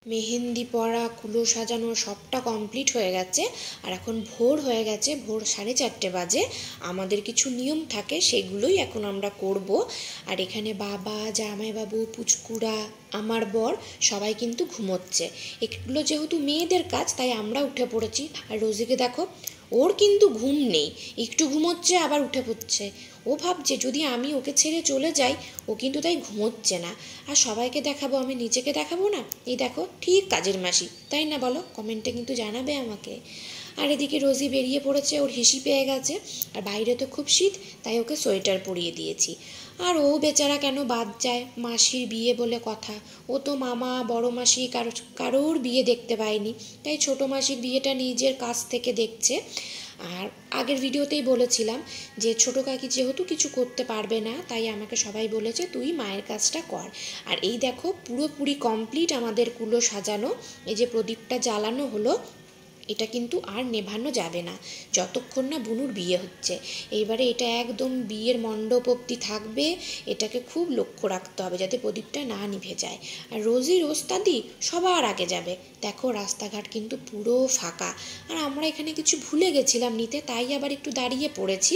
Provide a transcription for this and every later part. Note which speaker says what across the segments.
Speaker 1: মেহেন্দি পরা, কুলো সাজানো সবটা কমপ্লিট হয়ে গেছে। আর এখন ভোর হয়ে গেছে, ভোর 4:30 বাজে। আমাদের কিছু নিয়ম থাকে, সেগুলোই এখন আমরা করব। আর এখানে বাবা, জামাইবাবু, পুচকুড়া, আমার বর সবাই কিন্তু ঘুমোচ্ছে। এগুলো যেহেতু মেয়েদের কাজ, তাই আমরা উঠে পড়েছি। আর রোজিকে দেখো, ওর কিন্তু ঘুম নেই, একটু ঘুমোচ্ছে আবার উঠে পড়ছে। ও ভাবছে যদি আমি ওকে ছেড়ে চলে যাই, ও কিন্তু তাই ঘুমোচ্ছে না। আর সবাইকে দেখাবো, আমি নিজেকে দেখাবো না। এই দেখো, ঠিক কাজের মাসি, তাই না বলো? কমেন্টে কিন্তু জানাবে আমাকে। আর এদিকে রোজি বেরিয়ে পড়েছে, ওর হিসি পেয়ে গেছে। আর বাইরে তো খুব শীত, তাই ওকে সোয়েটার পরিয়ে দিয়েছি। আর ও বেচারা কেন বাদ যায়, মাসির বিয়ে বলে কথা। ও তো মামা, বড় মাসি কারোর বিয়ে দেখতে পায়নি, তাই ছোটো মাসির বিয়েটা নিজের কাছ থেকে দেখছে। আর আগের ভিডিওতেই বলেছিলাম যে ছোটো কাকি যেহেতু কিছু করতে পারবে না, তাই আমাকে সবাই বলেছে তুই মায়ের কাজটা কর। আর এই দেখো, পুরোপুরি কমপ্লিট আমাদের কুলো সাজানো। এই যে প্রদীপটা জ্বালানো হলো, এটা কিন্তু আর নেভানো যাবে না যতক্ষণ না বুনুর বিয়ে হচ্ছে। এইবারে এটা একদম বিয়ের মণ্ডপ অবধি থাকবে। এটাকে খুব লক্ষ্য রাখতে হবে যাতে প্রদীপটা না নিভে যায়। আর রোজির ওস্তাদি সবার আগে যাবে। দেখো, রাস্তাঘাট কিন্তু পুরো ফাঁকা। আর আমরা এখানে কিছু ভুলে গেছিলাম নিতে, তাই আবার একটু দাঁড়িয়ে পড়েছি।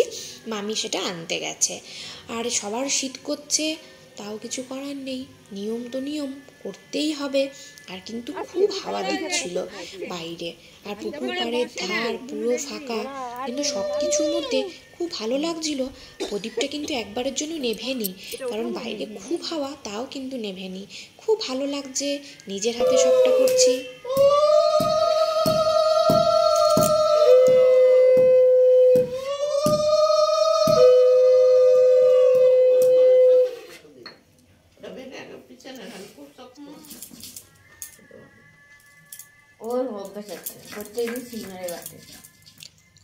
Speaker 1: মামি সেটা আনতে গেছে। আর সবার শীত করছে, তাও কিছু করার নেই, নিয়ম তো নিয়ম, করতেই হবে। আর কিন্তু খুব হাওয়া দিচ্ছিল বাইরে, আর পুকুর পাড়ের ধার পুরো ফাঁকা, কিন্তু সব কিছুর মধ্যে খুব ভালো লাগছিল। প্রদীপটা কিন্তু একবারের জন্য নেভেনি, কারণ বাইরে খুব হাওয়া, তাও কিন্তু নেভেনি। খুব ভালো লাগছে, নিজের হাতে সবটা করছি।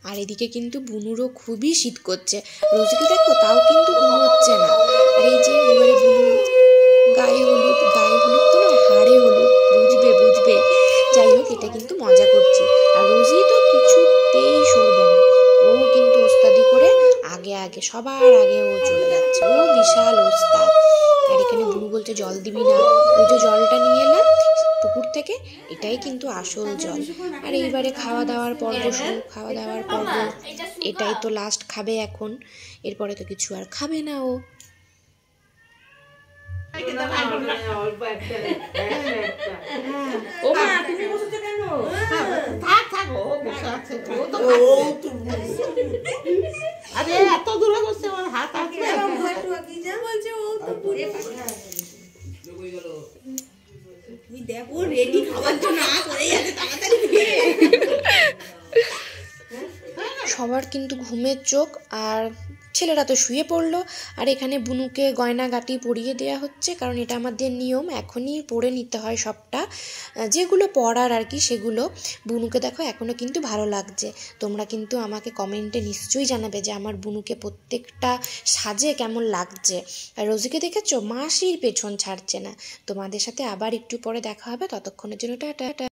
Speaker 1: আর এদিকে কিন্তু বুনুরও খুবই শীত করছে। রোজিকে দেখো, তাও কিন্তু ঘুমোচ্ছে না। আর এই যে এবারে বুনুর গায়ে হলুদ তো না, হাড়ে হলুদ, বুঝবে। যাই হোক, এটা কিন্তু মজা করছি। আর রোজি তো কিছুতেই সরবে না, ও কিন্তু ওস্তাদি করে আগে সবার আগে ও চলে যাচ্ছে। ও বিশাল ওস্তাদ। আর এখানে বুনু বলছে জল দিবি না, ওই যে জলটা নিয়ে এলাম পুকুর থেকে, এটাই কিন্তু আসল জল। আর এইবারে খাওয়া দাওয়ার পর্ব শুরু, এটাই তো লাস্ট খাবে এখন। এরপরে তো কিছু আর খাবে না ও।
Speaker 2: এত দূরে বসছে, আমার হাত আছে। দেখো, রেডি খাবার জন্য
Speaker 1: সবার কিন্তু ঘুমের চোখ, আর ছেলেরা তো শুয়ে পড়লো। আর এখানে বুনুকে গয়নাগাটি পরিয়ে দেওয়া হচ্ছে, কারণ এটা আমাদের নিয়ম, এখনই পরে নিতে হয় সবটা, যেগুলো পরার আর কি সেগুলো। বুনুকে দেখো এখনও কিন্তু ভালো লাগছে। তোমরা কিন্তু আমাকে কমেন্টে নিশ্চয়ই জানাবে যে আমার বুনুকে প্রত্যেকটা সাজে কেমন লাগছে। আর রোজিকে দেখেছো, মাসির পেছন ছাড়ছে না। তোমাদের সাথে আবার একটু পরে দেখা হবে, ততক্ষণের জন্য টাটা।